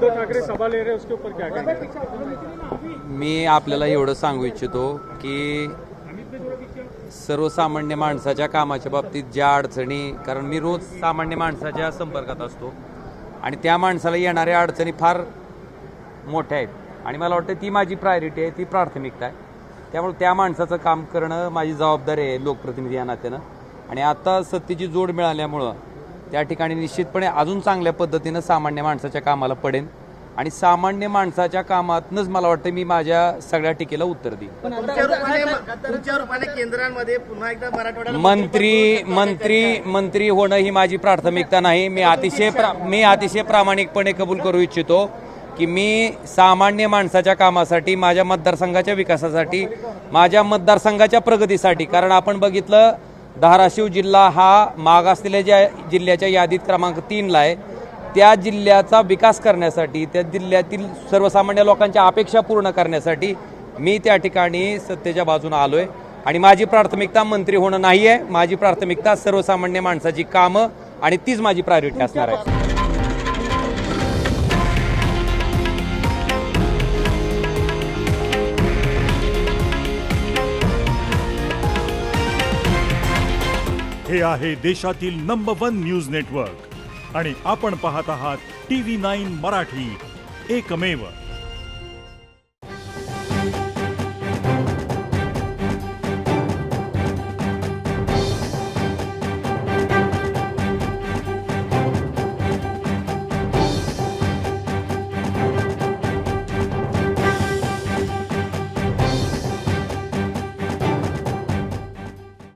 उद्धव ठाकरे सभा ले रहे हैं उसके ऊपर क्या कहेंगे? मी आपल्याला एवढं सांगू इच्छितो की सर्वसामान्य माणसाच्या कामाच्या बाबतीत ज्या अडचणी, कारण मी रोज सामान्य माणसाच्या संपर्कात असतो आणि त्या माणसाला येणाऱ्या अडचणी फार मोठ्या आहेत आणि मला वाटतं ती माझी प्रायोरिटी आहे, ती प्राथमिकता आहे. त्यामुळे त्या माणसाचं काम करणं माझी जबाबदारी आहे लोकप्रतिनिधी या नात्यानं. आणि आता सत्तेची जोड मिळाल्यामुळं त्या ठिकाणी निश्चितपणे अजून चांगल्या पद्धतीनं सामान्य माणसाच्या कामाला पडेन आणि सामान्य माणसाच्या कामातनंच मला वाटतं मी माझ्या सगळ्या टीकेला उत्तर देईन. तुमच्या रूपाने केंद्रांमध्ये पुन्हा एकदा मराठवाड्याला मंत्री होणं ही माझी प्राथमिकता नाही. मी अतिशय प्रामाणिकपणे कबूल करू इच्छितो की मी सामान्य माणसाच्या कामासाठी, माझ्या मतदारसंघाच्या विकासासाठी, माझ्या मतदारसंघाच्या प्रगतीसाठी, कारण आपण बघितलं धाराशिव जिल्हा हा मागासलेल्या ज्या जिल्ह्याच्या यादीत क्रमांक 3ला आहे, त्या जिल्ह्याचा विकास करण्यासाठी, त्या जिल्ह्यातील सर्वसामान्य लोकांच्या अपेक्षा पूर्ण करण्यासाठी मी त्या ठिकाणी सत्तेच्या बाजूने आलोय. आणि माझी प्राथमिकता मंत्री होणं नाही आहे, माझी प्राथमिकता सर्वसामान्य माणसाची कामं आणि तीच माझी प्रायोरिटी असणार आहे. हे आहे देशातील नंबर 1 न्यूज नेटवर्क आणि आपण पाहत आहात TV9 मराठी, एकमेव.